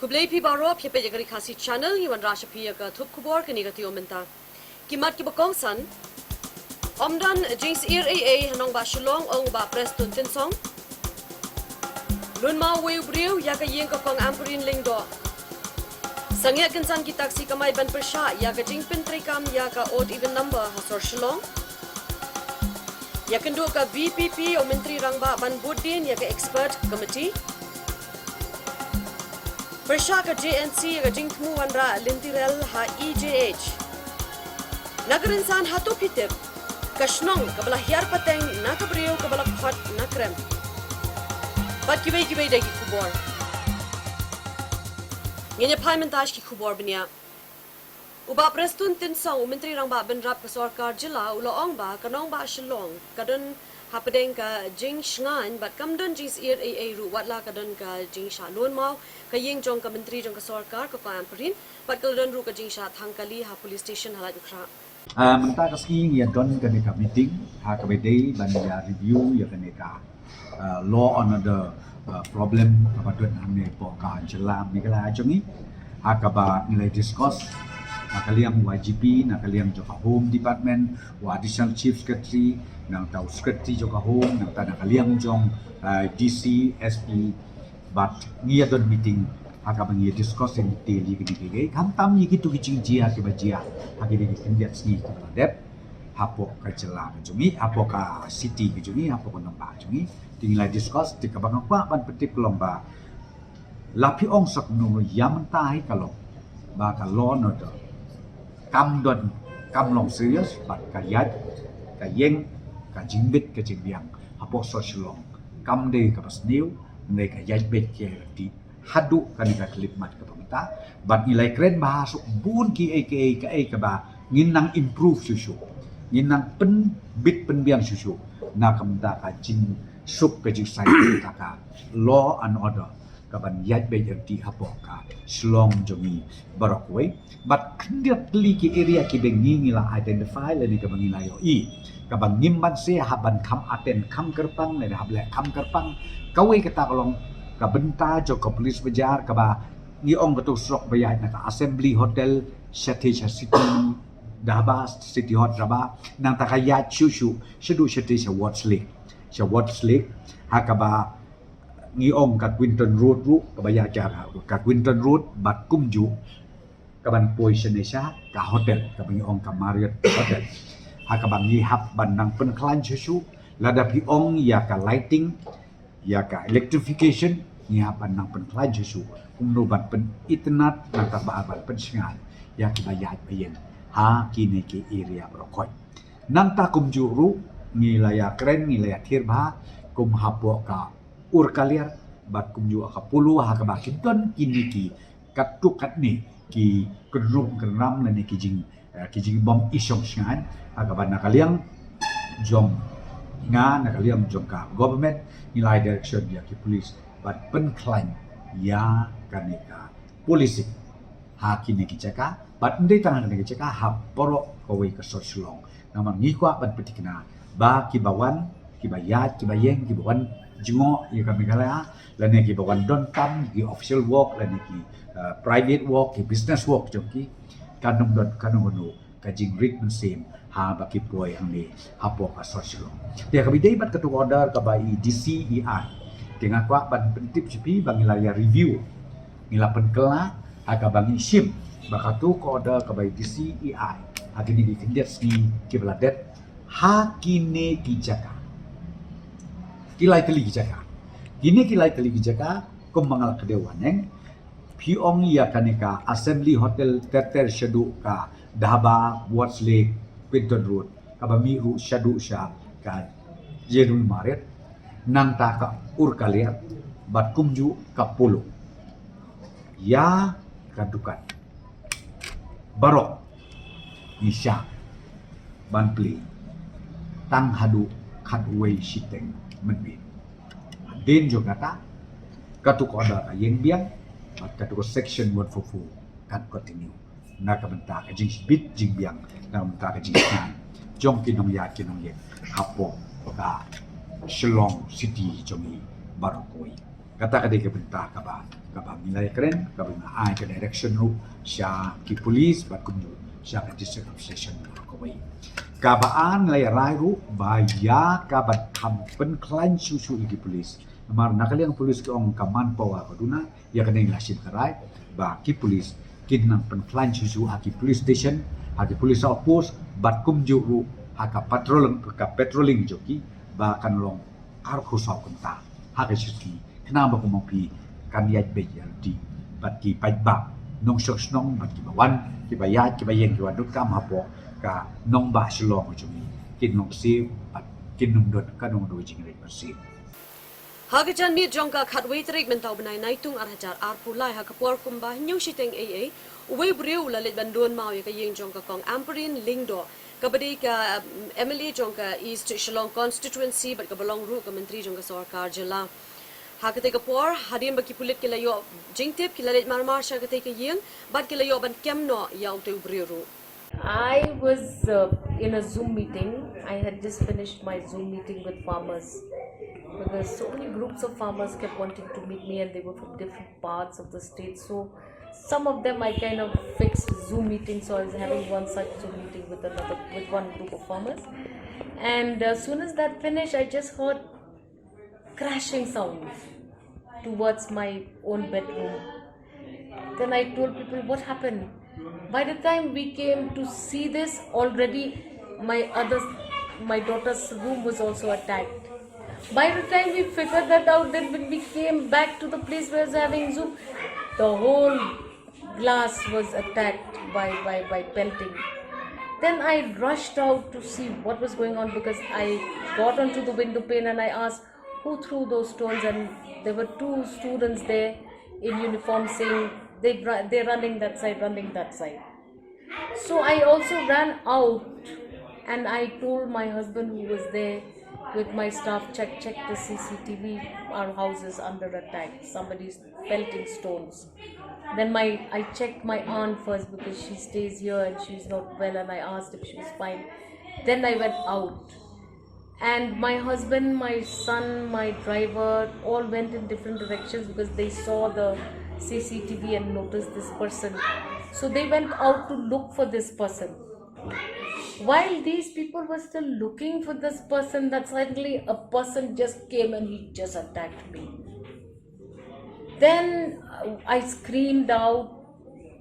Kublai pi baro pi pe jagari khasi channel hiwan rasha pi ka thup khubor kini gati omenta. Kimat ki bakong san omdan James Ir AA hanong ba shilong ong ba Preston Tinsong. Lun ma weu briu ya ka yeng ka kong ampurin lingdo. Sangya kinsan ki taksi kamay ban persha ya ka jing pin trikam ya ka odd even number hasor shilong. Ya kendo ka VPP o menteri rangba ban budin ya ka expert committee. Persha ka JNC ka jing tmu wanra lintirel ha EJH. Nagarinsan hato pitip. Kashnong kabala hiar pateng na kabriyo kabala khot na krem. Bat kibay dagi kubor. Ngenya parliamentaj ki kubor benya. Uba Preston Tinsong menteri rang ba benrap ka sarkar jila uloong ba kanong ba shilong kadon hapadeng ka jing shngan bat kamdon jis ir AA ru watla kadon ka jing sha lon mau ka yeng jong ka menteri jong ka sarkar ka amperin bat kadon ru ka jing sha thangkali ha police station halat ukra. Menta kasih ya don kene ka meeting ha ka bedai ban ya review ya kene ka law on the problem apa don ane po ka jelam ni kala jongi ha ka ba nilai discuss nakaliang YGP nakaliang joka home department wa additional chief secretary nang tau secretary joka home nang ta nakaliang jong DC SP but ngia don meeting aka bangi discuss in detail yi gini kam tam yi gitu kicing jia ke bajia hagi ni kendiat sni ke dep hapo ka jela jumi hapo ka city ke jumi hapo ko nomba jumi tinggal discuss di kabang apa ban petip lomba lapi ong sak no yam tai kalau ba ka law no do kam don kam long serious bat ka yat ka yeng ka jingbit ka jingbiang hapo social long kam de ka pasniu ne ka yat bet ke di hadu kan ka klip mat ka pamita bat nilai keren bahasa bun ki ka ba nginang improve susu nginang pen bit penbiang susu na kamda ka jing sup ka jing sai ka law and order kaban yat be di hapo ka slong jomi barokwe but kendiat li ki area ki bengi ngila identify le ni kabang ilayo I kabang ngimban se haban kam aten kam kerpang le hable kam kerpang kawe kata kolong ka benta jo ka police bajar ka ba ni ong betul sok bayai na ka assembly hotel city daba city hot raba nang takaya chuchu shedu city sa watch lake ha ka ba ni ong ka Quinton Road ru ka baya cara ka Quinton Road bat kumju ka ban position sa ka hotel ka bang ong ka Marriott hotel ha ka bang ni hap ban nang pen klan chuchu lada pi ong ya ka lighting ya ka electrification ni hap ban nang pen klan chuchu kumno ban pen internet nang ka ba ban pen singal ya ki baya bayen ha kini ki area brokoi nang ta kumju ru ni laya keren ni laya thirba kum hapo ka ur kaliar bat kumju aka pulu ha ka bakin ton kini ki katukat ni ki kedrum keram le ni ki jing bom isong shan aga ban nakaliang jong nga nakaliang jong ka government nilai direction ya ki police bat pen klan ya kaneka polisi ha kini ki jaka bat ndai tangan ni ki jaka ha poro kowe ka soslong naman ni kwa ban petikna ba ki bawan ki bayat ki bayeng ki bawan jingo ya kami kala lane ki bawan don kam ki official work lane ki private work ki business work joki kanum don kanum no kajing rig sim ha baki poi ang ni hapo ka social dia kami dai bat katu order ka bai DCEI dengan kwa ban pentip sipi bangila ya review ngila penkela aga bangi ship bakatu ko order ka bai DCEI agini di kendet ni ki beladet hakine ki jaka kilai teli jaka kini kilai teli jaka kum mangal kedewan yang piong ya kaneka assembly hotel terter shadu ka dhaba watch lake Quinton Road kabami ru shadu sha ka jerul maret nang ta ka ur kaliat bat kumju ka polo ya kadukan barok nisha banpli tang hadu khatway shiteng menbin den juga kata katuk order yang biang katuk section 144 kan continue na ka benta ka jing bit jing biang na benta ka jing jong kinong ya kinong ye hapo ka Shillong City jongi barokoi kata ka di ka bentah ka ba milay kren ka ba ai ka direction ru siya ki police bat kum siya ka district of session ko wai ka ba an lay rai ru ba ya ka ba tham pen klan su ki police mar nakaliang police ko ong kaman pawa ko duna ya ka ding lasin karai ba ki police kin nang pen klan su ki police station ki police outpost bat kum ju ru ka patrolling joki ba kan long ar khu sau kan ta ka shi kenapa ko mapi kan yat be di bat ki pai ba nong sok snong bat ki bawan ki bayat ki bayeng ki wadut kam hapo ka nong ba shlong ko chumi kin nong si bat kin nong dot ka nong do jing re si Hagajan mi jongka khatwei trik mentau benai naitung arhajar arpulai hakapor kumba nyung shiteng AA uwei briu lalit bandun mau ya ka yeng jongka kong amperin lingdo kabadi ka Emily jongka East Shillong constituency bat ka belong ru ka menteri jongka sarkar jila hakate ka por hadim baki pulit kilayo jingtip kilalit marmar sha kate ka yeng bat kilayo ban kemno ya utu briu ru I was in a Zoom meeting. I had just finished my Zoom meeting with farmers because so many groups of farmers kept wanting to meet me and they were from different parts of the state. So some of them I kind of fixed Zoom meetings. So I was having one such Zoom meeting with one group of farmers. And as soon as that finished, I just heard crashing sounds towards my own bedroom. Then I told people what happened. By the time we came to see this, already my daughter's room was also attacked. By the time we figured that out, then when we came back to the place where I was having Zoom, the whole glass was attacked by pelting. Then I rushed out to see what was going on because I got onto the window pane and I asked who threw those stones, and there were two students there in uniform saying they're running that side. So I also ran out and I told my husband who was there with my staff, check the CCTV, our house is under attack, somebody's pelting stones. Then I checked my aunt first because she stays here and she's not well, and I asked if she was fine. Then I went out and my husband, my son, my driver all went in different directions because they saw the CCTV and noticed this person. So they went out to look for this person. While these people were still looking for this person, that suddenly a person just came and he just attacked me. Then I screamed out,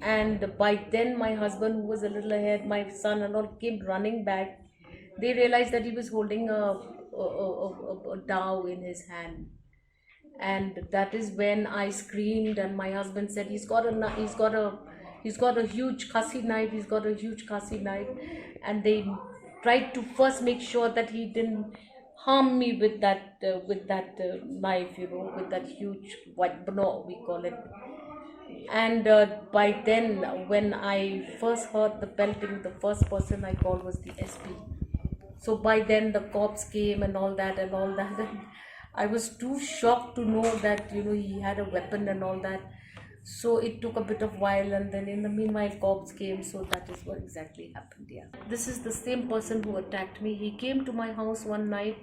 and by then my husband, who was a little ahead, my son and all came running back. They realized that he was holding a dao in his hand. And that is when I screamed, and my husband said he's got a huge khasi knife, and they tried to first make sure that he didn't harm me with that knife, with that huge white bno we call it. And by then, when I first heard the pelting, the first person I called was the SP. So by then the cops came and all that. And I was too shocked to know that he had a weapon and all that. So it took a bit of while, and then in the meanwhile cops came. So that is what exactly happened. Yeah, this is the same person who attacked me. He came to my house one night,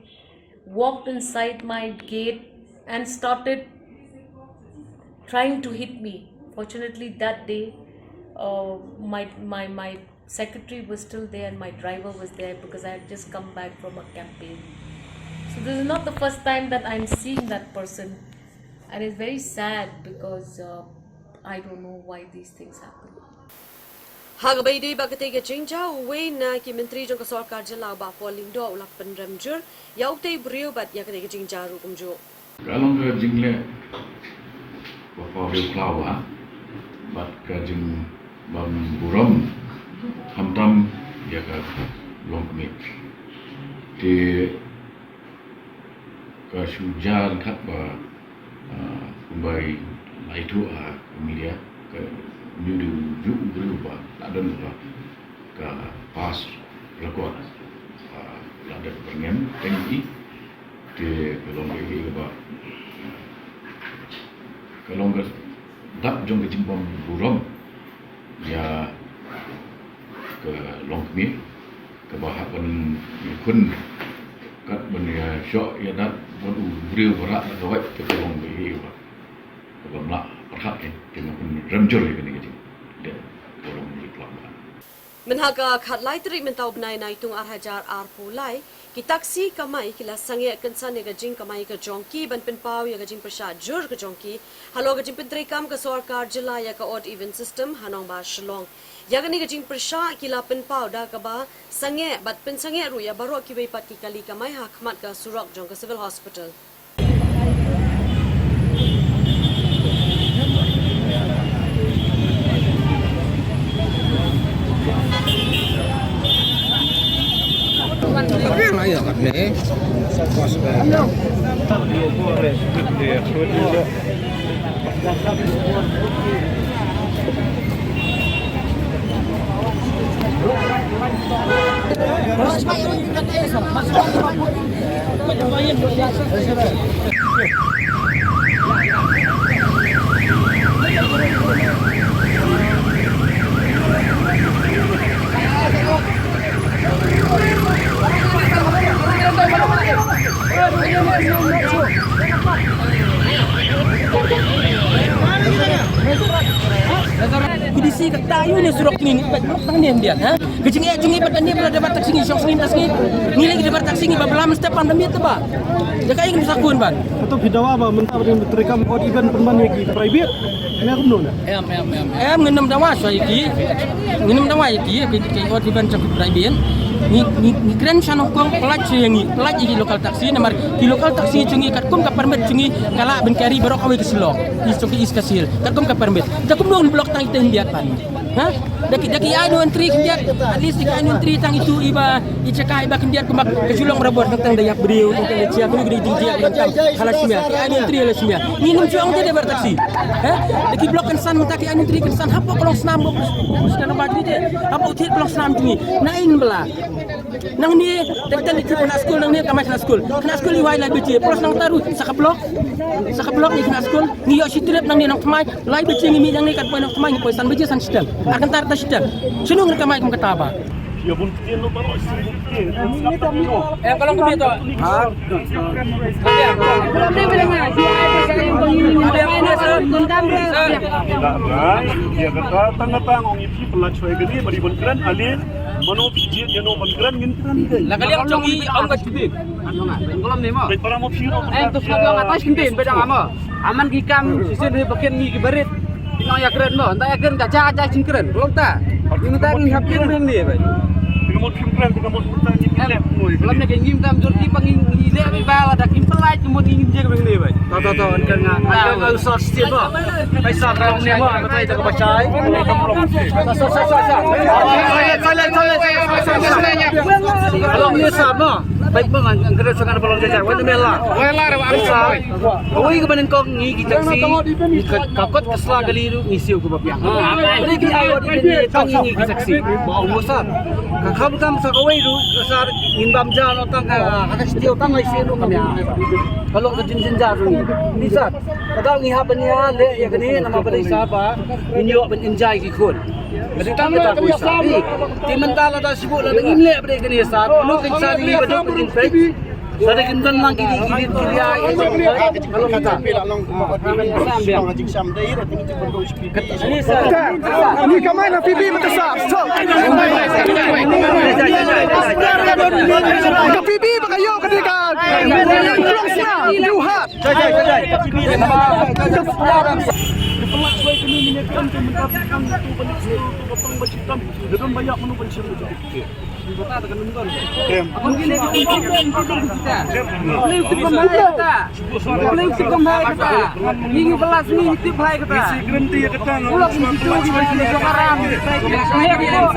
walked inside my gate and started trying to hit me. Fortunately that day my secretary was still there and my driver was there because I had just come back from a campaign. So this is not the first time that I'm seeing that person, and it's very sad because I don't know why these things happen. Hagabay day bakate ka chinja uwe na ki menteri jong ka sarkar jila ba polling do ulak penramjur yaute brio bat yakate ka chinja ru kumjo kalong ka jingle bapa klawa bat ka jing bam buram hamtam ya ka longmik ti ka sujar khat ba kumbai laitu a media ka nyudu ju berubah ladan ka pas record ladan pengen tinggi di kelong lagi ke ba kelong ke dap jong ke jimbom buram ya ke long mi ke bahak ben kun kat ben ya syok ya dat bodu beriu berat ke wet ke kelong lagi ba kebab nak perhat ke kena pun remjol ke ni gitu dia tolong di pelabuhan. Menhaga khat lai tri mentau benai nai tung arhajar arpulai ki taksi kamai kila sange kensan ya gajing kamai ka jongki ban penpau ya gajing persat jur ka jongki halo gajing pentri kam ka sarkar jila ya ka odd even system hanong ba Shillong ya gani gajing persat kila penpau da ka ba sange bat pen sange ru ya baru ki weipat ki kali kamai hakmat ka surak jong ka civil hospital. Tapi yang lain kat ni. Kudisi kat tayu ni suruh ni tang ni dia ha kecing cungi badan dia pada dapat taksi syok sini taksi ni lagi dapat taksi ni belam stepan demi tu ba jaga ingin sakun ban atau bidawa ba mentah dengan terekam odd event perban lagi private ni aku belum em ngenem dawa saiki ngenem dawa iki ke odd event cakap private ni keren sana kong pelaj iki lokal taksi nomor di lokal taksi cungi kat kom ka permit cungi kala ben kari barok awe ke Shillong istoki is kasil kat kom ka permit jakum dong blok tang itu dia kan ha daki anu entry kendiat at least daki anu entry tang itu iba icakai iba kendiat kemak ke Shillong rabor tang dayak beriu tang cia kuni gede jingjiak bantang halasmia ki anu entry halasmia ni num juang dia ber taksi ha daki blok kensan mentaki anu entry kensan hapo kolong senam bukan badri dia hapo utit kolong senam tungi nain bela nang ni tektan di kena school nang ni kamai kena school iwai lai beci pros nang taru sakablok ni kena school ni yo sitrep nang ni nang kamai lai beci ni nang ni kat point nang kamai ni poisan beci san sistem akan tar ta sistem sunu nang kamai kum kataba ya pun kita lo baru sih kalau ke tu ha Belum dia bilang si ada saya yang dia kata tang orang ini pelan cuai gini beri benkran alih mano pijit dia no benkran ngin kran ni la kali ang chongi ang kat tibin belum ni mah. baik para mau piro Tu sebab atas kentin bedang ama. Aman kikam sisi ni bagian ni kibarit. Tengok ya keren mah. Entah ya keren tak cah cing keren. Belum tak. Ini tak ni hapin ring ni. dengan mau pimkran dengan mau putar ni Belum ni kengim tam jurti pangin ide ni bala dah kim pelai cuma ingin je ring ni. Tahu kan ngah usah setiap mah. Paisa kalau ni mah betul tak percaya. Kalau ni sama baik banget angkat sangat balon jajar. Wah mela. Wah Awai ke banan kau ngi kita si kakot kesla kali itu ngisi aku bapiak. Ini kita awak ini tang ngi kita si. Bau musar. Kakak bukan sa awai itu kesar imbam jalan otang ada setiap otang lagi sih itu kami. Kalau ke jinjin jaru ni bisa. Kadang ngi habannya le ya kini nama pada siapa? Ini awak enjoy kikun. Jadi tak kita bisa. Di mental ada sibuk lah ingin le pada kini sar. Lu kencan ni pada infek. Sada kintan lang kiri ay kalau kata ini kamay na pipi makasap so pipi ba kayo ketika tulong sila duhat Pelak suai kini minatkan ke mentapkan itu balik itu potong bacitam dengan banyak menu pensiun itu. Kita akan menonton. Aku gini kita. Boleh kita. Boleh kita. Ini belas ni tip hai kita. Isi grenti kita. Ulang itu di sini sekarang. Saya bilang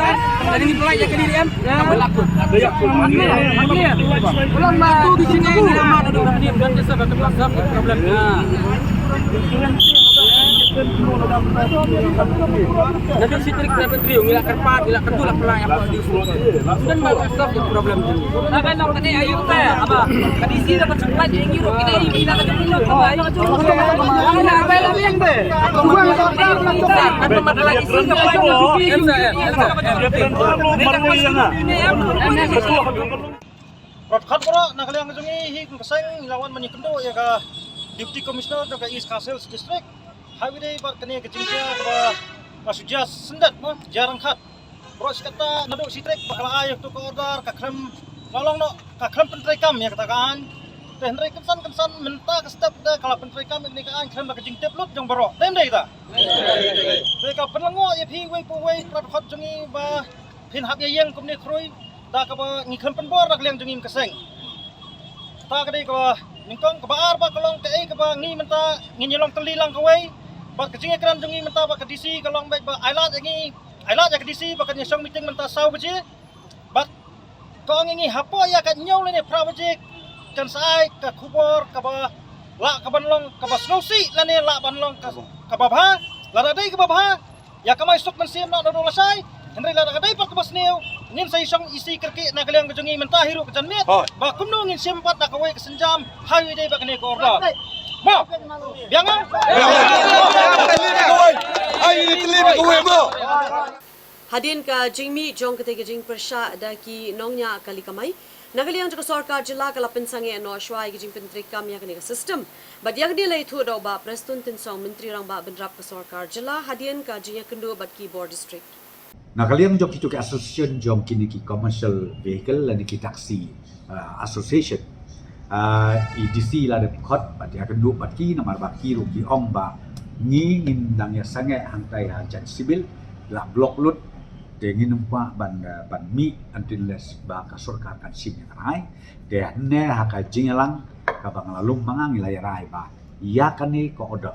dari ni pelai kini dia berlaku ulang mah di sini ni ramai ada dia dan desa berkelas problem Nanti si trik dapat trio, ngilak kerpat, ngilak ketulak pelai apa di sini. Dan bagus stop yang problem ini. Nah kan nak tadi ayu teh apa? Kadisi dapat cepat yang ngiru kita ini bila kita dulu apa ayo cuci. Nah apa lagi yang teh? Kurang kotak kita. Kan pemada lagi sih ke Kat pura nak kalian ngejungi hi keseng lawan menyikendo ya ka Deputy Commissioner ke East Castle District highway day bat kene kecingcia ba masuja sendat mo jarang khat bros kata naduk sitrek bakala ayuk tu ko order ka krem nolong no ka krem pentrai kam ya katakan teh ndai kensan menta ke step da kala pentrai kam ni ka an krem ba kecing tep lut jong baro tem dei ta dei ka penlengo ye phi wei pu wei prat khot jongi ba phin hap ye yeng kum ni khroi da ka ba ngi krem pen bor rak leng jongi keseng ta ka dei ka ningkong ka baar ba kolong ke ka ba ngi menta ngi nyelong teli lang ka wei ba kecing krem jongi menta ba ka disi kolong baik ba ailat ngi ailat ya ke disi ba ka nyong meeting menta sau baje ba ko ngi hapo ya ka nyong le ne pra baje kan sai ka kubor ka ba la ka banlong ka ba snowsi la ne la banlong ka ba bha la da dei ka ba bha ya ka mai sok man sim na do la sai hendrai la da dei pat ka ba sneu nin sai song isi kerke na kaleng ka jongi menta hiru ka janmet ba kumno ngin sim pat na ka wei ka senjam highway dei ba ka ne ko order mo biang Hadin ka jingmi jong kete ke jing persha da ki nongnya kali kamai nagaliang joko sarkar jila kala pensange no shwai ke jing pentri kam ya kene system but yak di lai thu do ba prestun tin song menteri rang ba bendrap ke sarkar jila hadin ka jing kendu bat ki board district Nakaliang jok itu ke association jom kini ki commercial vehicle dan ki taxi association EDC lah de khot bat ya kendu bat ki namar ba ki ru ki ong ba ngi ngin dang ya sange hantai hajan sibil la blok lut de ngin umpa ban mi antiles ba ka sarkar kan sim ya rai de ne ha ka jingalang ka bang lalung mangang ilai rai ba ya kani ko oda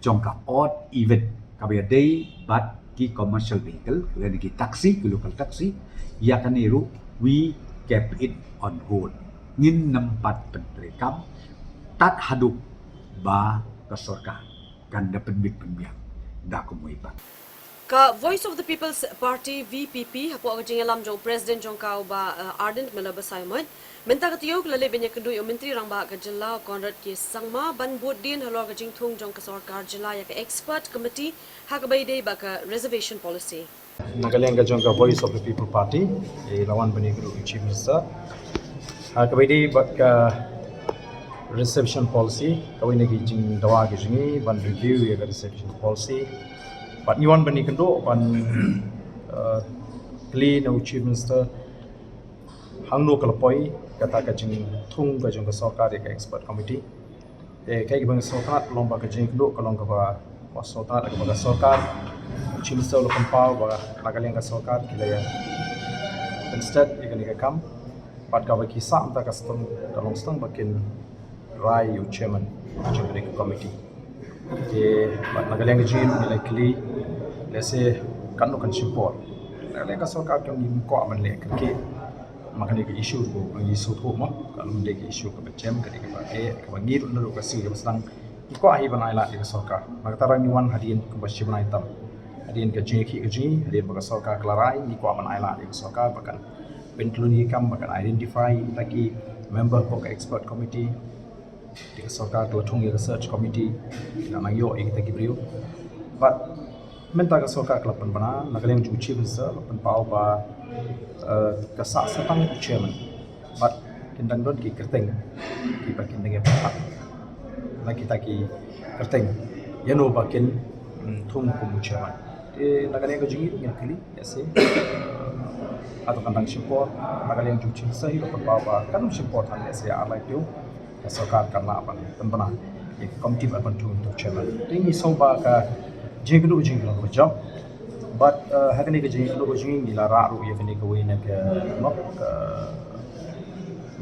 jong ka odd event ka be day bat ki commercial vehicle dan ki taxi ki local taxi ya kaniru we kept it on hold ngin nampat pentrekam tat haduk ba ka sarkar kan da penbik penbiang da ko moiba ka Voice of the People's Party VPP hapo jing alam jong president jong ka ba ardent melaba Simon menta ka tiyog lale benya kendu yo menteri rang ba ka jilla Conrad ki sangma ban bot din halor ka jing thung jong ka sarkar jilla ya ka expert committee ha ka bai dei ba ka reservation policy Nagaling ka jong ka Voice of the People Party lawan bani guru chief minister ha ka bai dei ba ka reception policy kawai nagi jing dawa ki jingi ban review ya ka reception policy but ni wan bani kendo ban kli no chief minister hangno kalapoi kata ka jing thung ka jong ka sarkar ka expert committee kai ki bang sarkar lomba ka jing kendo kalong ka ba sarkar ka ba sarkar chief minister lo kampau ba nagaling ka sarkar kilaya instead ikani ka kam pat ka ba ki sam ta ka stom kalong stang bakin rai yu chairman jong ka committee bat nagaling ka jing nilai kli lese kanu kan support nagaling ka sarkar kyong ni ko aman le ke makanya ke isu ko ang isu ko mo kalau mende ke isu ko becem ke ke ka bangir no ka si ka sedang ko ahi banai la ke sarkar maka tarang ni wan hadien ko bashi banai tam hadien ke jing ki hadien ba sarkar klarai ni ko banai la ke sarkar bahkan pentlun ni kam bahkan identify lagi member ko expert committee di sarkar ko thung research committee na yo ik ta gibriu but menta ka sarkar klapan bana nagaleng ju chief minister lapan pau ba kasak setang chairman but kindang don ki kerteng ki bakin dengan pak lagi taki kerteng yano bakin thung kumu chairman nagaleng ka jingi ngin kali yase atau kandang support nagaleng ju chief sahi lapan pau ba kan support han yase alai tu sarkar kan la ban tanbana ki committee ban thung chairman tingi soba ka jinglu ko job but hakani ke jinglu ko jing ila ra ru ye kani ko wena ke nok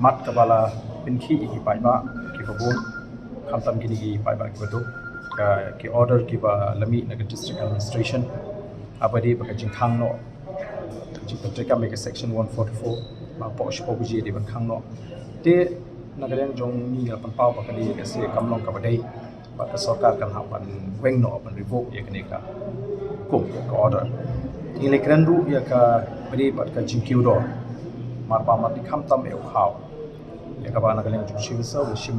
mat kabala pinki ki pai ba ki ko bon khamtam ki ni pai ba ko to ka ki order ki ba lami na district administration abadi ba ka jing khang no ji patrika make section 144 ba po shi po ji de ban khang no te nagaleng jong ni la pan pau ba ka di ka se kamlong ka ba dei ba ka sarkar kan ha ban weng no ban revoke ye kani ka kum ka order ni le kran ru ya ka bari ba ka jingkiu do mar pa ma di kham tam e khaw ya ka ba nagaleng jong shi sa wo shim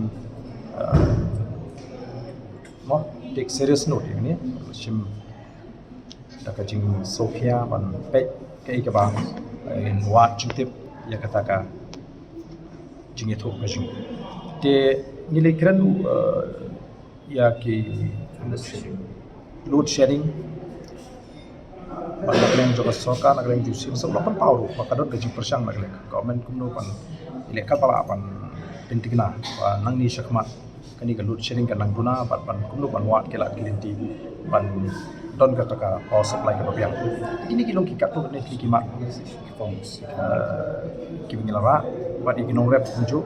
mo take serious note ni shim da ka jing sofia ban pe kai ka ba in wat chutip ya ka ta ka jing ye thok ka jing te ni le kran ru ya ki load shedding ban nak leng juga soka nak leng jusim sebab pan power maka dot gaji persang nak leng government kumno pan ile kapala pan pentingna nang ni syakmat kani ka load shedding kan nang guna pan kumno pan wat kelat kilinti pan don ka power supply ka babiang ini kilong kikat tu ni kimat kimi lara wat ikinong rep unju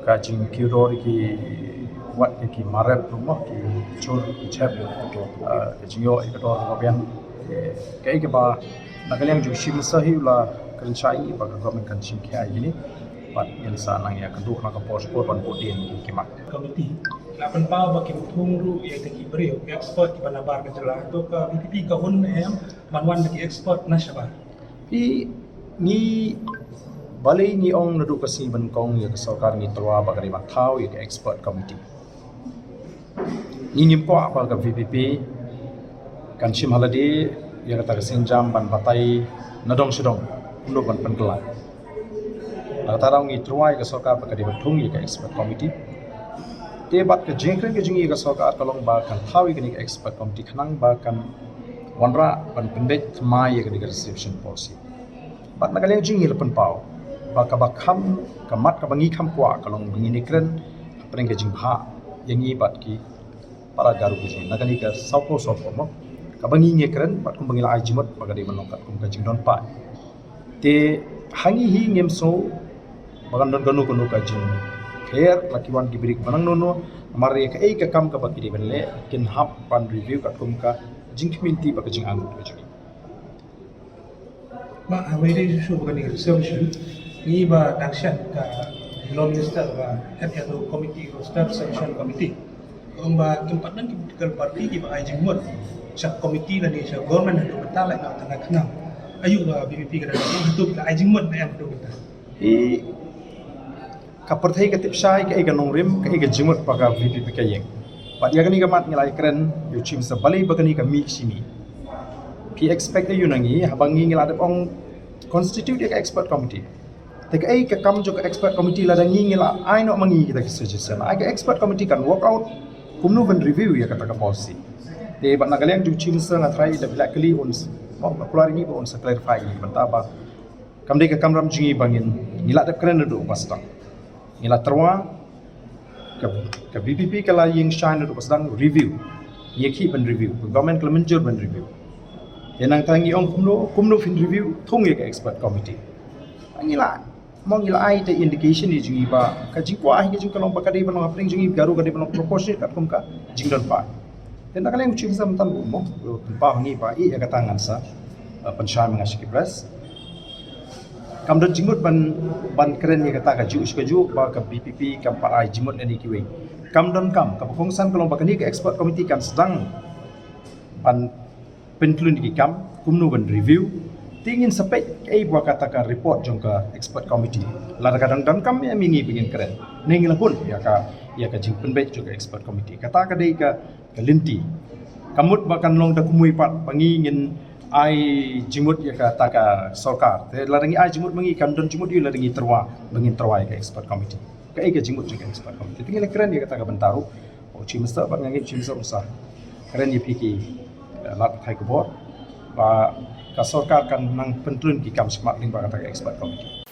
ka jing kiro ki wat ki marep rumah ki chur chep jingo ikador babiang kai ke ba nagalang ju shim sahi la kan chai ba government kan shim khai gini pat yan sa nang ya kan duk na ka passport ban podien ki mak committee lapan pau ba ki thung ru ye te ki brio expert ki banabar ka jala to ka VPP ka hun em manwan ki expert na shaba i ni balai ni ong na duk ka si ban kong ya sarkar ni twa ba kari mathau ya expert committee ni nimpo apa ka VPP kan shim haladi ya kata senjam ban batai nadong sedong untuk ban pengelai tarang ngi truai ka sarkar ba kari bathung ya ka expert committee te bat ke jengkren ke jungi ka sarkar kalong ba kan thawi ka ni expert committee khanang ba kan wanra ban pendek mai ya ka reception policy bat nagaleng jungi lepan pau ba ka ba kham ka mat ka bangi kham kwa kalong bangi ni kren preng ke jing bha yangi bat ki para garu ke jing nagani ka sauko sopo mo kabangi ngekren pat kum bangila ai jimot bagade manongkat kum kajing don pa te hangi hi ngem so bagan don ganu kono kajing kher lakiwan gibrik manang nono mare ka ei ka kam ka bakide benle kin hap pan review ka kum ka jing community ba kajing angut kajing ma awede shu ba ni resolution ni ba dakshan ka law minister ba head of committee staff selection committee ba tempat nan political party ki ba ai jingmot sa committee na ni sa government na betala na tanga kana ayu ba BPP ka na hatu ka ai jingmot na am do kita e ka perthai ka tipsai ka ga nongrim ka ga jimot pa ka VPP ka yeng pat ya gani ka mat ngilai kren yu chim sa balai ba gani ka mi simi pi expect yu nangi habangi ngila de ong constitute ka expert committee te ka ai ka kam jo ka expert committee la dangi ngila ai no mangi kita ki suggestion ai ka expert committee kan work out kumnu ban review ya kata ka policy de ba nagaleng ju chim sa ngatrai da bila kali ons mo keluar ini ba ons clarify ni bantaba kam de ka kamram jingi bangin ngila de kren do pastang ngila terwa ka BPP kala ying shine do pastang review ye ki ban review government kala menjur ban review yenang tangi ong kumno fin review thung ye ka expert committee ngila mo ngila ai te indication ni jingi ba ka jingwa hi jing kalong ba ka de ban apring jingi garu ka de ban proportion kat kum ka jingdon pa dan nak kalian cuci sama tanpa mo, tanpa hangi pa i agak tangan sa pensyai mengasih kibras. Kam dan jimut ban keren ni kata kaju ba ke BPP kam parai jimut ni kiwe. Kam dan kam kapakongsan kalau bakani ke expert committee kan sedang ban pentlun di kam kumnu ban review tingin sampai ai buat katakan report jong ke expert committee. Lar kadang dan kam ya mingi pengin keren. Nengil pun ya ka jing penbet juga expert committee. Kata kadai ka kelinti kamut bahkan long da kumui pat pangingin ai jimut ya kata ka sarkar te larangi ai jimut mangi kam don jimut yu larangi terwa bangin terwa ka expert committee ka ai ka jimut juga expert committee tinggal keren ya kata ka bentaru o chimsta ba ngangi chimsa usah keren ya piki lat thai ko bor ba ka sarkar kan nang pentrun ki kam smart ling ba kata ka expert committee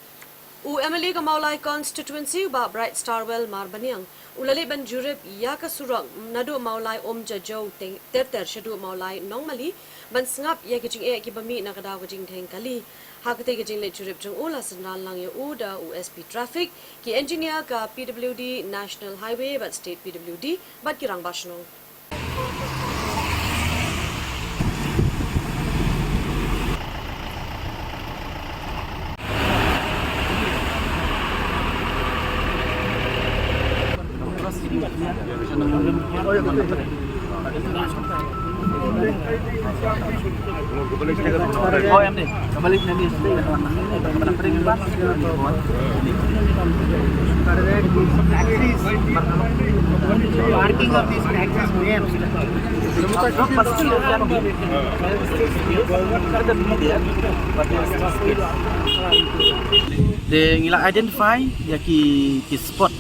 U MLA ka Maulai constituency ba Bright Starwell Marbaniang ulali ban jurip ya ka surang nadu Maulai om jajo ter shadu Maulai normally ban sngap ya ki jing e ki bami na kada ka jing theng kali ha ka te ka jing le jurip jung ula sanal lang ya u da USP traffic ki engineer ka PWD National Highway but state PWD bat kirang basno Oh em nih, kembali nanti kepada peringkat bang. Parking of these taxis main. Pasti yang de ngila identify ya ki spot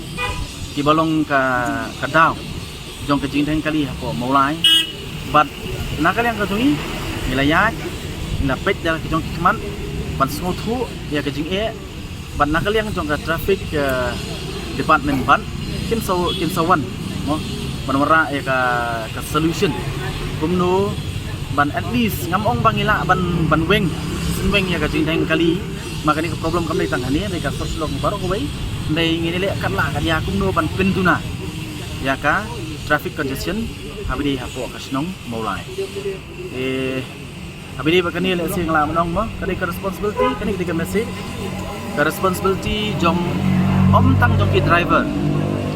ki balong ka daw jong ke jing thang kali ko Maulai nakaliang kajungi nilayat napet dalam kijong kikman ban smotu ya kajing ban nakaliang jong ka traffic department ban kim sawan mo ban wara ya ka solution kumno ban at least ngamong bangila ban weng ya kajing dang kali makani ka problem kami tanghani mereka soslong baru ko bay ndai nginile kan la kan ya kumno ban penduna ya ka traffic congestion habidi hapo kasnong maulai habidi bakani le sing la manong mo kani ka responsibility kani ka message ka responsibility jong om tang jong ki driver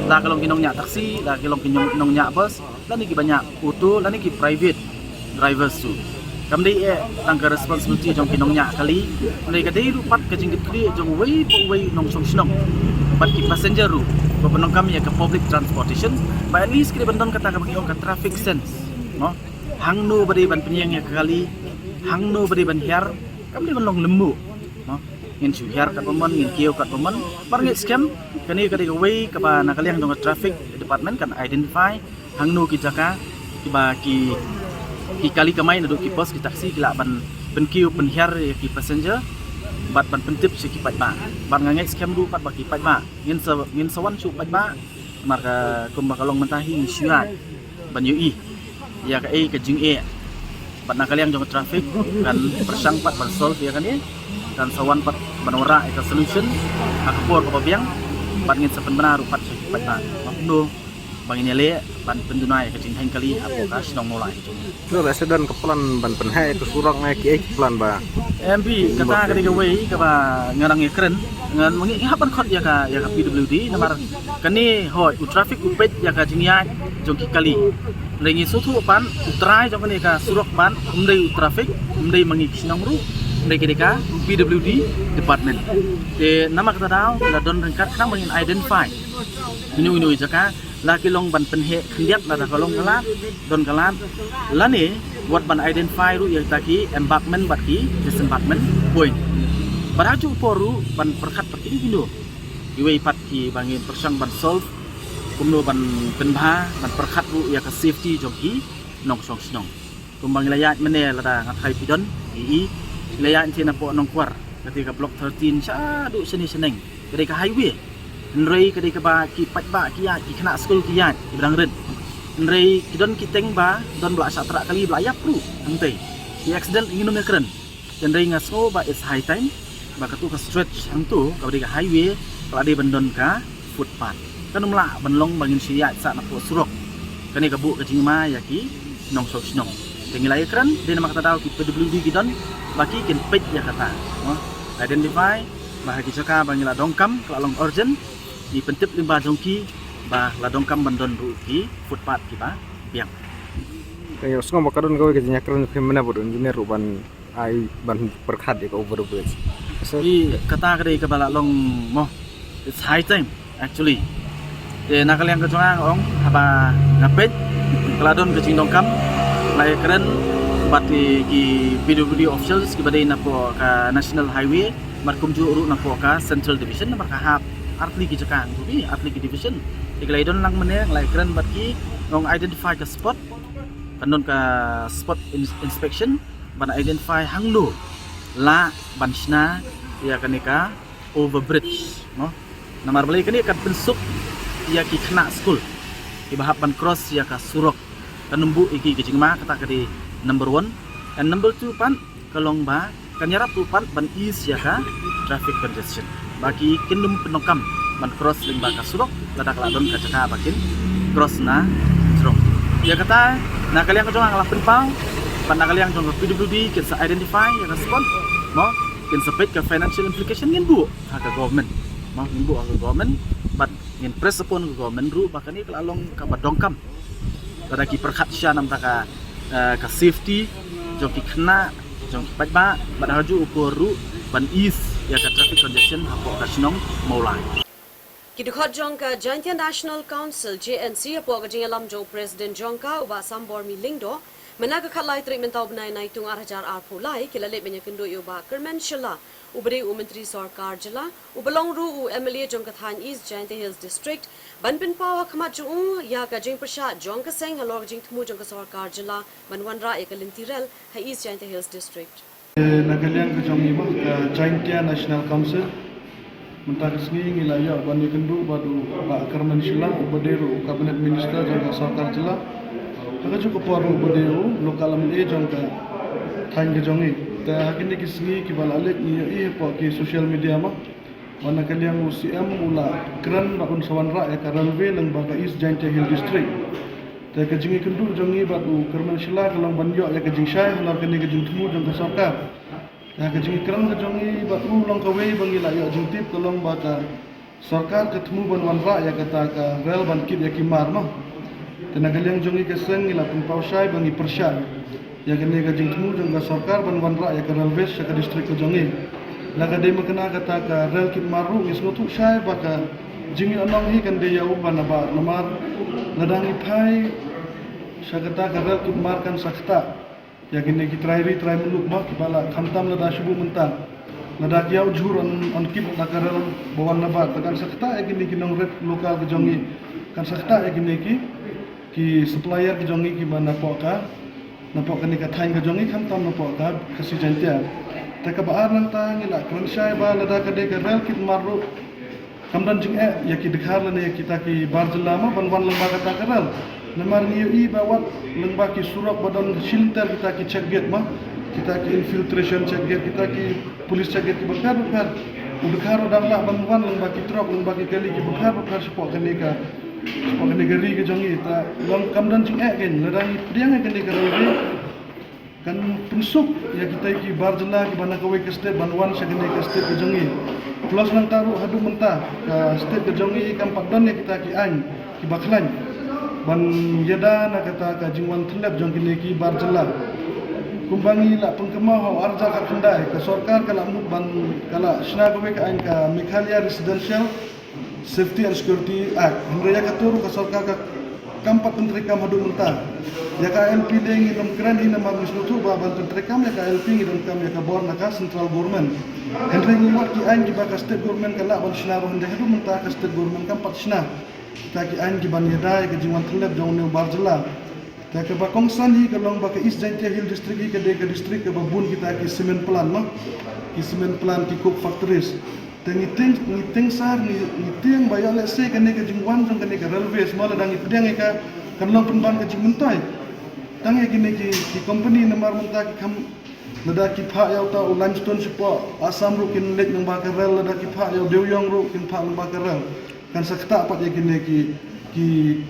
la kalong kinong nya taxi la kalong kinong nya bus la ni ki banyak auto la ni ki private drivers tu kamdei tang ka responsibility jong kinong nya kali ndai ka dei rupat ka jing kri jong wei nong song snong bat ki passenger ru penong kami ya ke public transportation by at least kira bandon kata ka bagi ka traffic sense no hangno bade ban penyang ya kali hangno bade ban hiar kami bandong lemu no ngin chu hiar kat pemon ngin kieu kat pemon par ngit scam kani ka ka way ka ba nakaliang dong traffic department kan identify hangno ki jaka ki ba ki kali kamai naduk ki bus ki taxi ki la ban kieu pen hiar ya ki passenger bat ban pentip si kipat ba ban ngangai scam du pat ba kipat ba ngin sawan chu pat ba marka kum bakalong mentahi ni syuat ban ui ya ka ka jing bat nakaliang jong traffic kan persang pat ban solve ya kan kan sawan pat ban ora ka solution akapor ka biang bat ngin sapen benar pat si kipat ba makno bangin le ban pendunai ka jing kali apo ka sinong mulai Itu resident kepelan ban penhai itu surang naik plan ba. MP kata ka diga way ka ba ngarang keren ngan mangi hapan khot ya ka PWD namar kani hoi u traffic u pet ya ka jingya jong ki kali lengi sutu pan utrai jong kani ka surok pan umdai u traffic umdai mangi sinong ru umdai ka PWD department de nama kata daw la don rengkat khang mangin identify inu jaka laki long ban penhe khendiat la kalong kalat don kalat lani buat ban identify ru yang taki embankment bat ki disembankment point baraju poru ban perkhat perking hinu iwei pat ki bangin persang ban solve kumno ban penbha ban perkhat ru ya ka safety joki nong song snong kumbang layat mene la ngathai pidon layat cina po nong kwar ketika blok 13 cha du seni seneng ketika highway nrei ketika ba ki pat ba ki ya ki kena school ki ya ki bidang ren nrei ki don ki teng ba don bla satra kali bla yap ru angtei ki accident ingin me keren nrei ngaso ba it's high time ba katu ka stretch angtu ka ketika highway kala de bandon ka footpath kan mla banlong bangin sia sa na po surok kani ka bu ka jingma ya ki nong sok snong tengilai keren de nama kata daw ki PWD ki don baki kin pet ya kata no identify bahagi jaka bangila dongkam kelalong urgent di pentip limba jongki bah ladongkam bandon ru ki footpath ki ba biang Kayak semua makaron kau kerjanya keren mana bodoh engineer ban ai ban perkhat ya overbridge. Jadi kata kali ke balalong mo it's high time actually de nakaliang ke jongang ong apa ngapet keladon ke dongkam lai keren bati ki PWD officials ki badai napo ka national highway markum ju ru napo ka central division namar ka hap artli ki jakan bi artli ki division iglai don lang meneng lai keren bat ki ngong identify ka spot kanon ka spot inspection ban identify hangno la bansna ya kanika overbridge no namar balai kani kan pensuk ya ki kena school ki bahap ban cross ya ka surok kanumbu iki ki jingma kata kadi number 1 and number 2 pan kalong ba kanyarap tu pan ban is ya ka traffic congestion bagi kinum penokam ban cross limba ka surok ladak ladon ka jaka bakin cross na surok ya kata na kalian ka jong ang lapin pang pan na kalian jong PWD kin sa identify ya ka spot no kin sa pet ka financial implication ngin bu ka government no ngin bu ka government but ngin press upon ka government ru bakani kalalong ka badongkam kada ki perkhat sya nam ta ka safety jong ki kena jong ki ba badaju ukur ru ban is ya ka traffic congestion hapo ka sinong maulai Kidukhot Jongka Jaintia National Council JNC apo ka jingalam jo President Jongka uba sambor mi lingdo Menaga khalai treatment tau benai nai tung arajar arpu lai kilalit banyak kendo ba Kerman Shila uberi Menteri Sarkar Jila ubalong ru u MLA jong kathan East Jaintia Hills District banpin pawa khamat ju ya ka jing prasha jong ka seng halor jing thmu jong ka Sarkar Jila banwanra ya ka lintirel ha East Jaintia Hills District. Nagalian ke jong iba Jaintia National Council mentah kesini ngilaya bani kendu badu Pak Kerman Shila ubaderu Cabinet Minister jong ka Sarkar Jila Aga cukup paru bodeu lokal MLA jong ka thain ke jongi ta hakini kisngi ki balalik ni po ki social media ma wana kaliang UCM ula kran ba un sawanra ya karalwe lang baga East Jaintia Hill District ta ka jingi kendu jongi batu Kerman Shila kalang banjo ya ka jing syai halar kini ka jing tumu jong ka sarkar ta ka jingi kran ka jongi batu long ka wei bangila ya jing tip kalong baga sarkar ka tumu ban wanra ya kata ka rel ban kit ya ki mar ma Tenagaliang jongi keseng ila pempausai bangi persyai ya kene ga jingmu jong ga sarkar ban wanra ya ka relves ka distrik ko jongi la ga de makna kata ka rel kit maru ngis ngotu syai baka jingi anong hi kan de yau ban ba namar ladangi phai syakata ka rel kit mar kan sakta ya kene ki trai muluk ma ki bala khamtam lada shubu mentan lada kiau jur on kit da ka rel bawan na ba kan sakta ya kene ki nong red lokal ko jongi kan sakta ya kene ki supplier ke jongi ki mana poka napok ni ka thain ke jongi kham tam napok ka kasi Jaintia ta ka baar nang ta ngila kran syai ba lada ka de ka rel kit maru kamdan jing ya ki dikhar lane kita ki bar jelama ban lengba ka ta ka rel lemar ni i bawat lengba ki surap badan shelter kita ki check gate ma kita ki infiltration check gate kita ki police check gate ki bakar udkhar dang la ban lengba ki trok lengba ki kali ki bakar support ni ka Sebagai negeri ke jongi ta long kamdan jing gen ladang priang ke negeri kan pensuk ya kita ki barjela ki bana kawe ke state banwan sa ke state ke jongi plus nang taru hadu menta ka state ke jongi kan padon ya kita ki an ki baklan ban yada na kata ka jingwan thlep jong ki barjela kumbangi la pengkemah ho arja ka kendai ka sarkar kala mut ban kala sna kawe ka an ka Meghalaya Residential Safety and Security Act. Hendra ya katuru ka sarkar ka kampat menteri kam hadu mentah. Ya ka LP deng idam kran ina magus nutu ba ban menteri kam ya ka LP idam kam ya ka bor na ka central government. Hendra ni wat ki an ki ba ka state government kala ban sina ro hendra hadu mentah ka state government kampat sina. Ta ki an ki ban yada ka jingwan thlep jong ne barjela. Ta ka ba kongsan hi ka long ba ka East Jaintia Hill District hi ka de ka district ka ba bun kita ki cement plant ma. Ki cement plant ki coke factories. Ngiting sar ngiting bayo let's say kene ka jingwan jong kene ka railways mala dang ipdang ka kanlang penban ka jingmentai tang ya kene ki company namar menta ki kham lada ki pha yaw ta limestone sipo asam ru kin lek nang ba ka rail lada ki pha yaw dewyong ru kin pha nang ba ka rail kan sakta pat ya kene ki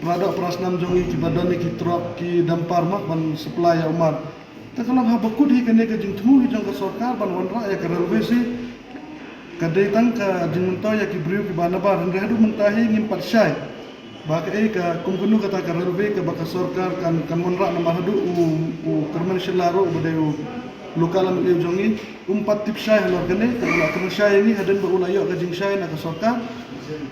produk prasnam jongi ki badan ki truck ki dampar mak ban supply ya umar ta kalam ha bakut hi kene ka jingthmu hi jong ka sarkar ban wanra ya ka railways kadai tang ka jingmento ya ki briu ki bana bar hendra hadu mentahi ngimpat syai baka ka kumkunu kata ka railway ka baka sarkar kan monra na mahadu u Kerman Shila ro badeu lokal am eu jongi umpat tip syai halor kene ka Kerman syai ni hadan ba ulayo ka jing syai na ka sarkar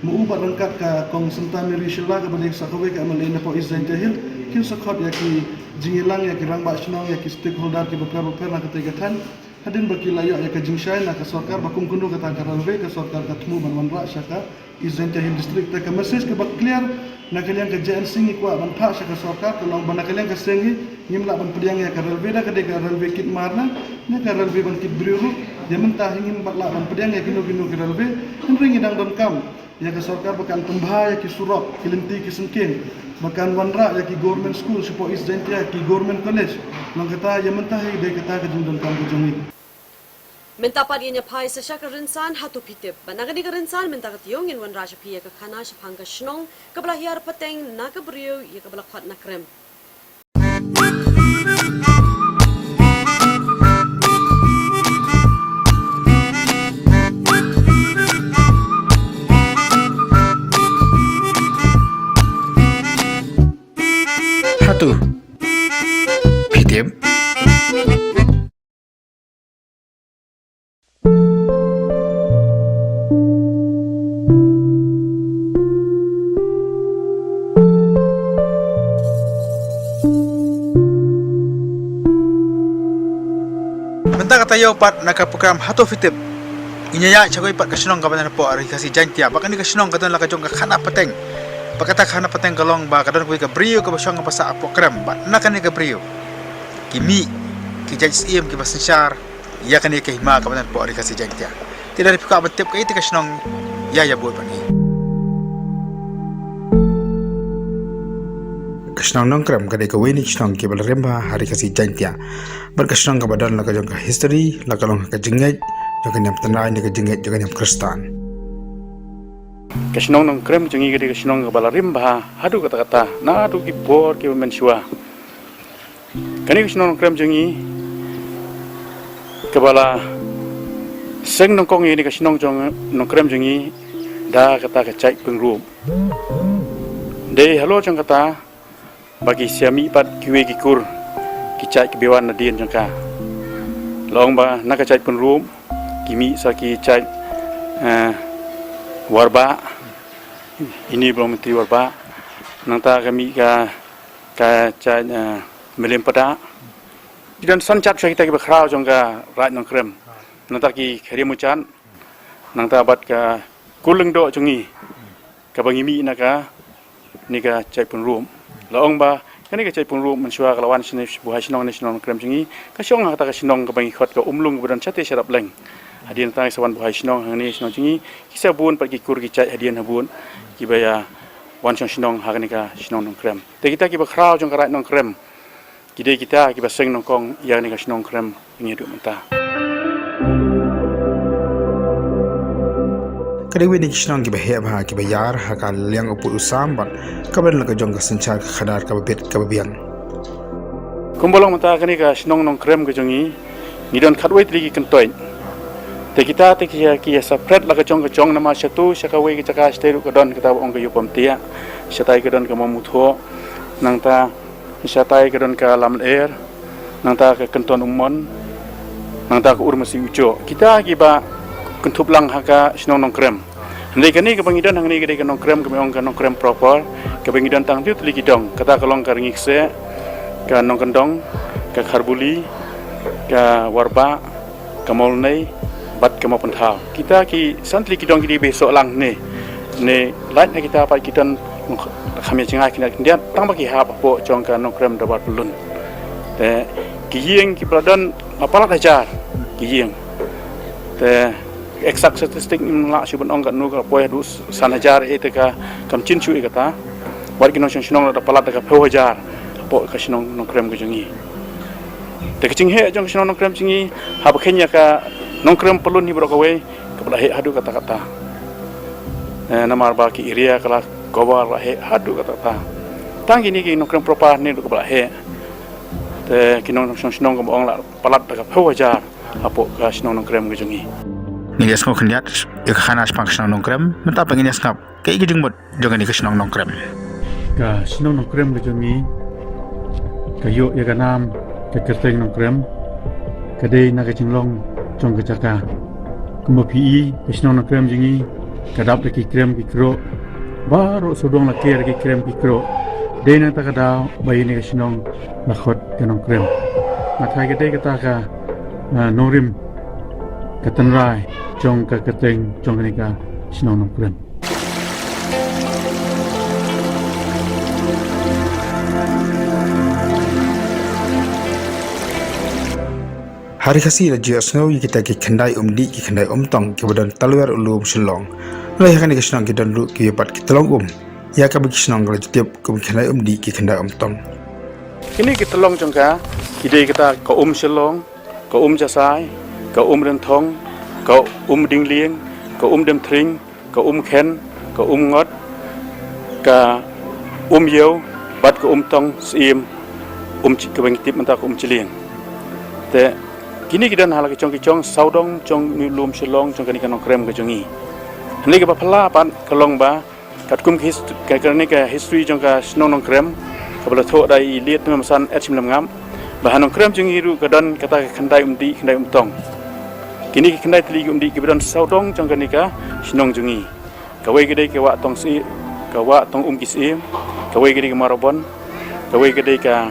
mu ubat rangkat ka kong sentani Shila ka badeu sakawe ka amal ina po East Jaintia Hill kin sakhot ya ki jingilang ya ki rang ba snong ya ki stakeholder ki beper na ketegatan hadin baki layak ya ka jingsyai na ka sarkar bakum kundu kata ka railway ka sarkar ka tmu ban wanra syaka East Jaintia Hill District ta ka message ka bak clear na kalian ka JNC ni kwa ban pha syaka sarkar ka long ban kalian ka sengi ngimla ban pediang ya ka railway da ka de ka railway kit marna ni ka railway ban kit briru ya mentah ingin bat la ban pediang ya kinu ka railway ringi dang don kam ya ka sarkar bakan tembah ya ki surap kilinti ki sengking bakan wanra ya ki government school sipo East Jaintia ki government college long kata ya mentah de kata ka jingdon kam ko jongi Minta pa rin niya pa sa siya karinsan hatu pitip. Banagani karinsan minta katiyong inwan rasya piya kakana siya pangka shnong kabalahiyar pateng nakabriyo ya kabalakwat na krem. Hatu pitip. Menta kata yo pat nak program hatu fitip. Inya ya cakoi pat kasinong kapan po ari kasi jantia. Bakan ni kasinong kadon la kajong kana pateng. Pakata kana pateng kalong ba kadon kui ka brio ka basong ka pasa program. Ba nakan ni ka brio. Kimi ki judge im ki basensyar. Ya kan ni ka hima kapan po ari kasi jantia. Tidak dipika betip ka iti kasinong ya buat pani. Kasinong nongkram kadai ka weni kasinong ki balaremba hari kasi jantia. Berkasinong ka badan la kajong ka history la kalong ka jengej. Jangan yang tenai ni kejengit, jangan yang Kristen. Kasinong nong krem jengi gede kasinong balarim bah, hadu kata-kata, na hadu ki bor ki mensua. Kani kasinong nong krem jengi kebala seng nong kong ini kasinong jong nong krem jengi dah kata kecai pengrum. Deh halo jong kata bagi siami pat kiwe kikur kicai kebewan nadien jongka. Long ba nak kecai pengrum. Kimi saki cai warba ini belum menteri warba nanta kami ka cai melim pada dan sancat saya kita berkrau jongga rat nong krem nanta ki kherimucan nanta bat ka kuleng do jongi ka bangimi naka nika cai penrum laong ba kani ka cai penrum mensua kalawan sini buah sinong nasional krem jongi ka siong kata ka sinong ka bangi khot ka umlung kemudian cate syarap leng hadian tang sawan buhai sinong hangni sinong jingi kisah bun pergi kur kicai hadian habun kibaya wan sinong haganika sinong nong krem te kita ki bakrau jong karat nong krem kide kita ki baseng nong kong yang nika sinong krem ngi du mentah Kadai weni sinong ki bahaya bah ki bayar hakal yang upu usam ban kaban la kajong ka sencar khadar ka babet ka babiang kumbolong mentah kanika sinong nong krem ka jongi nidon khatwai tri ki kentoin te kita te ki separate la kejong nama satu sakawe ki caka steru kedon kita ong ke yupam tia satai kedon ke mamutho nangta satai kedon ke lam air nangta ke kenton umon nangta ke urmasi ujo kita ki ba kentup lang haka sinong nong krem ndai kani ke bangidan hang ni ke nong krem ke ong ke nong krem proper ke bangidan tang tu tli kidong kata kalong ka ringikse ke nong kendong ke kharbuli ke warba ke molnei bat kemo pentau kita ki santri kidong ki besok lang ne lain kita apa kita kami cengai kena dia tang bagi ha po jong kan nong krem dapat belun te kiyeng ki peladan apalah ajar kiyeng te eksak statistik la subon ong kan nu ka poe du san ajar e te ka kam chin chui kata war ki nong sinong da palat ka po ajar po ka sinong nong krem ke jengi te kicing he jong sinong nong krem jengi ha bakhenya ka nong krem pelun ni brokawe kepada he hadu kata-kata namar ba ki iria kala gowar he hadu kata-kata tang ini ki nong krem propa ni kepada he te ki nong sinong ko ong la palat ka phawajar apo ka sinong nong krem ke jongi ni gas ko khniat ik khana spang sinong nong krem menta pengin skap kai ki jingmot jonga ni sinong nong krem ka sinong nong krem ke jongi kayo ya ganam ke kerteng nong krem kadai na ke jinglong trong cái chaka kumba pi kisnong na krem jingi kadap ki krem ki kro baro sodong la ker ki krem ki kro de na ta kada bai ni kisnong la khot kanong krem na thai ke de kata ka norim katanrai trong ka kateng trong ni ka kisnong nong krem Hari kasi raja snow kita ki kendai umdi ki kendai tong ki badan talwer ulum silong lai hakani ki senang ki dan lu ki pat ki telong ya ka bagi senang kalau tiap ki kendai umdi ki kendai tong kini kita long jongka ide kita ka silong ka jasai ka rentong ka dinglieng ka dem tring ka ken ka ngot ka yew bat ka tong sim ka bangtip menta ka chilieng te kini kita nak lagi cong saudong cong nulum silong cong kani kanong krem ke jongi. Ini kita pala pan kalong ba kat kum kerana ke history cong ka sinong nong krem kabla tho dai liat memesan etsim ngam bahan nong krem jongi ru kadan kata kendai umdi kendai tong. Kini kendai teli umdi kibadan saudong cong kani ka sinong jongi. Kawai gede ke wa tong si ka wa tong kisim kawai gede ke marabon kawai gede ka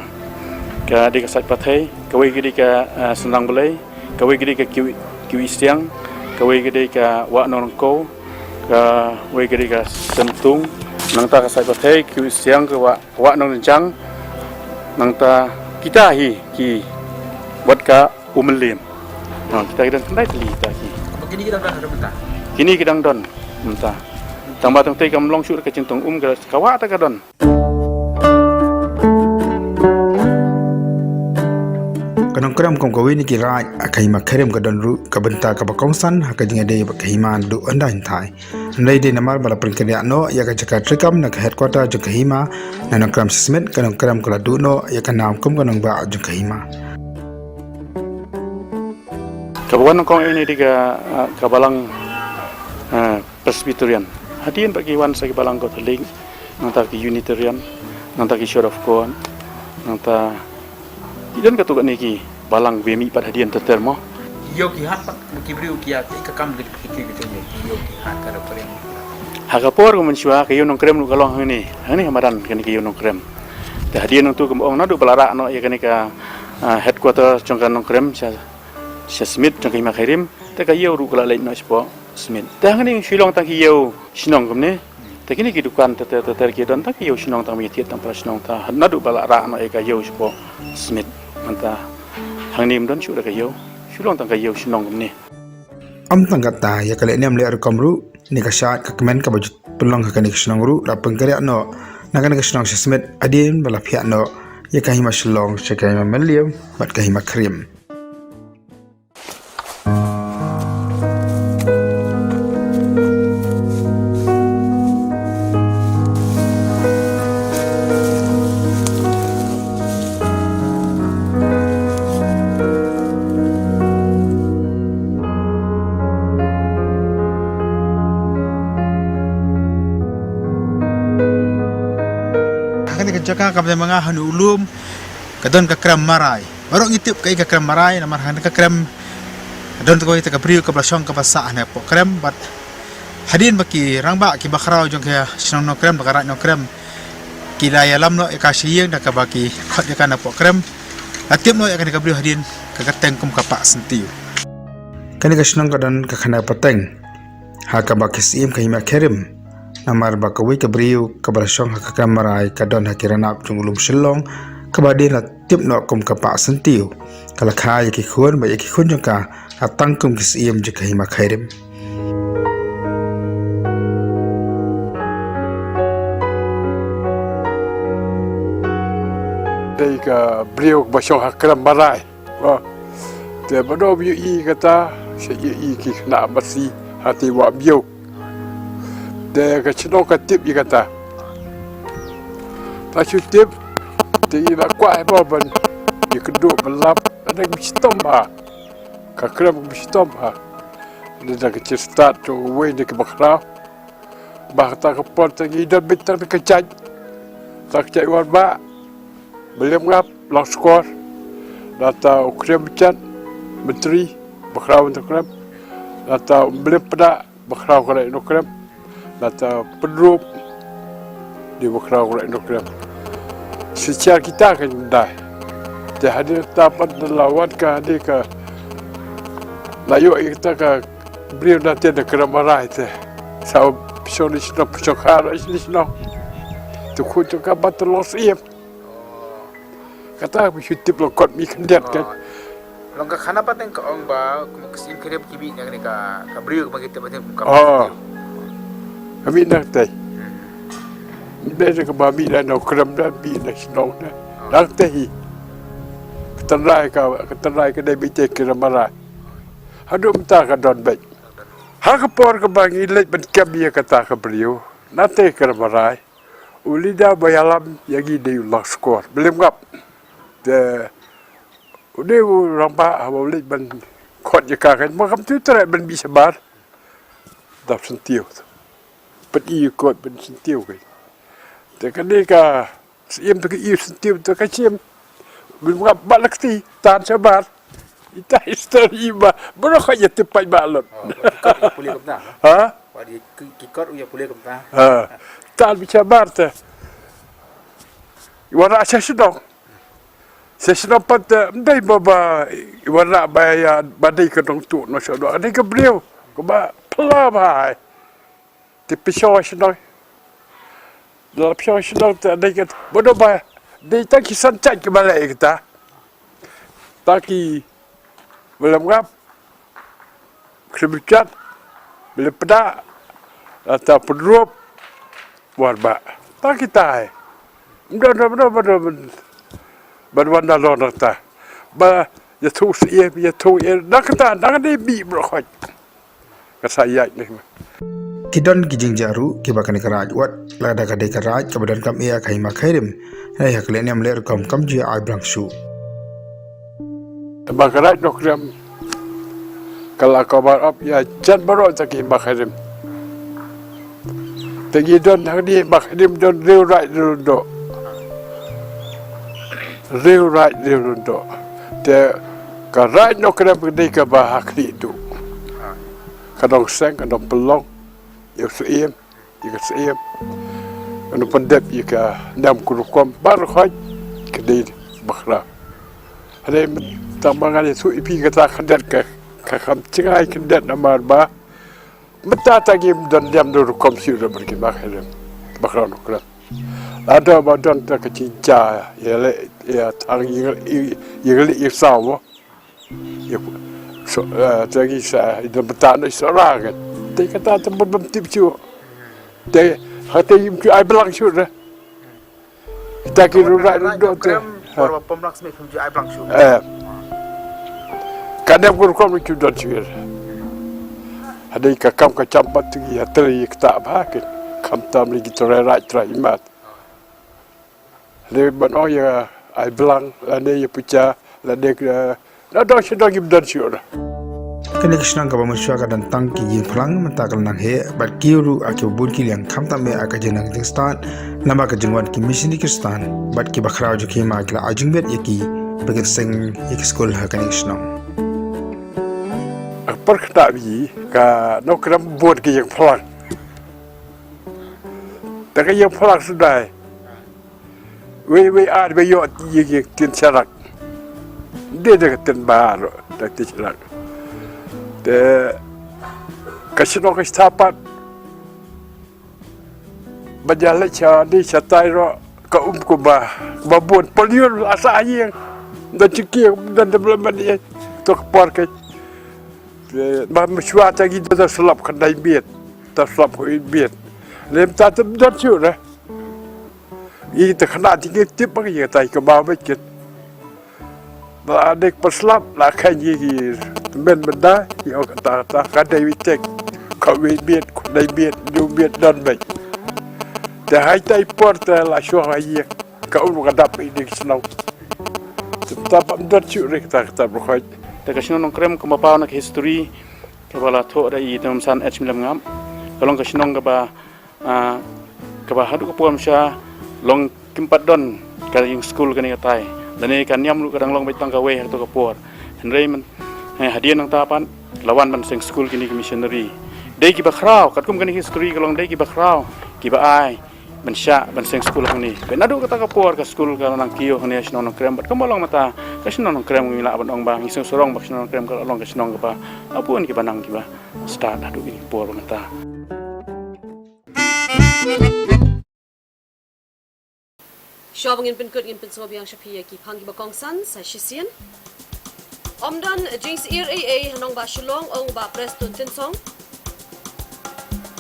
de ka sat pathai kawai gede ka senang belai kawai gede ka kiu istiang, kawai gede ka wa norongko, kawai gede ka sentung, nang ta ka sai pathai kiu istiang ka wa norjang, nang ta kita ki buat ka umelim. Nah, kita kidang kendai teli kita ki. Kini kita dah ada mentah. Kini kidang don mentah. Tambah tong tei kam long syur ka centong ka kawa ta ka don. Kanong kram kom kawin ni kirai akai makrem ka don ru ka benta ka bakongsan ha ka jinga dei bakai man du andai thai. Andai de namar bala perkara no ya ka jaka trikam na ka headquarter ju kahima na kram sismet kanong kram kala du no ya ka nam kom kanong ba ju kahima. Kabuan kong ini diga kabalang Presbyterian. Hadian bagi wan sa kabalang Catholic, nanta ki Unitarian, nanta ki Church of God, nanta idan katukan niki balang bemi pad hadian tertermo. Yo ki hat pat ki briu ki at ka kam de ki ki yo ki hat ka rem. Hagapor ko mensua kayo nong krem lu kalong ini. Hani hamadan kani kayo nong krem. Dah hadian nong tu kembong nadu balara no ya kani ka headquarter jongkan nong krem sa Smith jong kay makirim ta kayo ru kala lain no spo Smith. Dah kani shilong tang kayo sinong kumne. Ta kini kidukan ta ki don ta kayo sinong tang mitiat tang para sinong ta nadu balara no ya kayo spo Smith. Manta hangnim don syura kayo shilong tang kayo sinong kumne. Am tanggata ya kale nem le komru ni ka shat ka kemen ka baju pelong ka ni kisnong ru ra pengkari no na ka kisnong sismet adin bala pia no ya ka hima shlong se ka hima melium bat ka hima krim. Jaka ka mga hanulum kadon ka kram marai baru ngitip kai ka kram marai namar han ka kram don ko ita ka priu ka blasong ka basa na po kram bat hadin baki rangba ki bakrao jong ka sinong no kram bakara no kram kila yalam no ka siyeng da ka baki khot ka na po kram atip no ka priu hadin ka kateng kum ka pa sentiu kani ka sinong ka don ka khana pateng ha ka baki sim ka hima kerim namar bakawi kabriu kabarasong hakakam marai kadon hakiranap jungulum silong kabadin la tip no kum kapa sentiu kalakha yaki khun ba yaki khun jongka atang kum kisiem jika hima khairim dei ka briu basong hakram marai wa te bado bi i kata se i ki na basi hati wa biu de ka chino ka tip i kata ta chu tip te i la kwa ba ban i kedu belap ada bistom ba ka kram bistom ba de da ka start to we de ka bakra ba ta ka pot ta i da bitar ka chaj ta ka war ba belum ngap long skor data ukram chat menteri bakra untuk kram data belum pada bakra ko no kram data pedrup di bakra ko no kram secara kita kan dah te hadir tapat lawan ka hadir ka layo kita ka beri nanti ada kram marai te sau pisoni sino pisokar sino tu ku tu ka batlos iep kata bisutip lokot mi kendet kan longga khana pateng ka ong ba kusim kerep kibi ngani ka kabriu ka bagite pateng ka kami nak tai beza ka babi dan no kram dan bi na sino na nak tai keterai ka dai bite kira mara hadum ta ka don bai ha ka por ka bangi lek ban kabia kata ka briu nate kira mara ulida bayalam yagi de lak skor belum ngap de udah rampa awalnya ban kot jaka kan makam tu terai ban bisa bar dap sentiu peti kot ban sentiu kan te kan ni ka sim tu i sentiu tu ka sim ban ngap balakti tan sabar ita histori ba bro ka ya tepai balot pulih kapta ha wadi kikot uya pulih kapta tan bisa bar te wara saya sedang pat ndai baba Iwana baya badai ke dong tu no so do ani ke brio ko ba pla bai ti pisho shnoi la pisho shnoi ta dai ke bodo ba dai ta ki san chat ke bala kita ta ki belum ngap kribicat belum pada atau pedrup buat ba ta kita ai bedo berwanda lo ta ba ya tu nak dia bi bro khoj ka saya ni Kidon kijing jaru kibakani karaj wat lada kadai karaj kabadan kam ia kai makhairim hai haklen yam ler kam ji ai brangshu bakaraj dokram kala kabar up ya chat baro taki makhairim tegi don hadi makhairim don real right do te karaj dokram kadai ka ba hakli tu kadang seng kadang pelong ya seiem anu pendep ya nam kurukom bar khoj kadai bakhra hade tambangan itu ipi kata kandet ka kham cingai kandet namar ba mata tagim dan diam dur komputer berki bakhra bakhra nukra ada badan ta kacinca ya tang yeli isawo ya so tagi sa ida betana sorangan te kata tempat bentip cu te hati im cu ai belang cu dah kita kira do te Porwa pemlaks me fumju ai brangshu kadang kurkom cu do cu hadai ka kam ka campat tu ya teri kita bahakin kam tam lagi tolerat imat le ban oh ya ai belang ane ya puca lade ada sedang ibdan cu dah kene kishnang ka bamusha ka dan tang ki yin phlang mata kal nang he bat kiuru akyo bur ki liang kham tam me aka jenang stan nama ka jingwan ki mission ki stan bat ki bakhra ju ki ma kla ajing bet yaki begin sing yaki school ha kene kishnang per kata bi ka no kram bur ki yang phlang ta ka yang phlang sudah we ar be yo yi tin charak de tin bar ta tin charak te kasino ka stapat bajala cha di chatai ro ka ko ba babun polion asa yang da ciki dan development ni to por ka ba mshwa ta gi da slap kan dai biet ta slap ko biet lem ta tam da chu na i ta khana ti ke tip ba ye tai ka ba ba kit ba dek perslap la kan yi ben benda yo kata kadai witek ka we biet ku dai biet du biet dan bai te hai tai porta la sho hai ka u ka dap i dik snow ta pam dot chu rek ta bro khoi te kasino nong krem ko mapao na history ka bala tho da i tam san h milam ngam kalong kasino ka ba hadu ko pom sha long kimpat don ka yung school ka ni tai dane kan yam lu kadang long bai tang ka we to ka por henrei man hadian nang tapan lawan man seng school kini missionary dei ki bakrau katkum kini history kalong dei ki bakrau ki ba ai ban sha ban seng school ni ben adu kata ka por ka school ka nang kio hne sno nang krem bat kamolong mata ka sno nang krem ngila ban ong bang iseng sorong bak sno nang krem ka long ka sno ka ba apun ki banang ki ba start adu kini por mata Shopping in Pinkut in Pinsobiang Shapia ki Pangi Bakong San sa Shisian. Omdan Jings Ir AA Hanong Ba Shulong Ong Ba Preston Tinsong.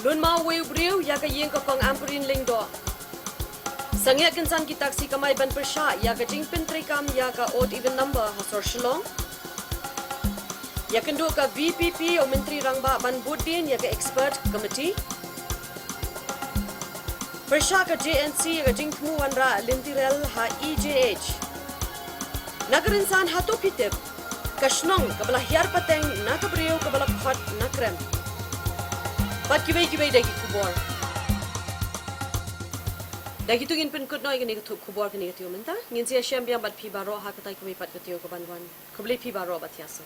Lun Mau Weu Briu Yaga Ying Kong Ampurin Lingdo. Sangya Kinsan ki taksi kamay ban persha Yaga Jing Pintrikam Yaga odd even number Hasor Shulong. Yakan do ka VPP o Menteri Rangba Ban Budin Yaga Expert Committee. Persha ka JNC Yaga Jing Tmu Wanra Lintirel ha EJH. Nagarinsan Hato Pitip. Kashnong kabala hiar pateng na kabriyo kabala khot na krem bat kibai dagi kubor dagi tu ngin Pinkut noi gani tu kubor gani tu menta ngin sia syam biang bat pi baro ha katai kibai pat ketiyo kabanwan kubli pi baro bat yasa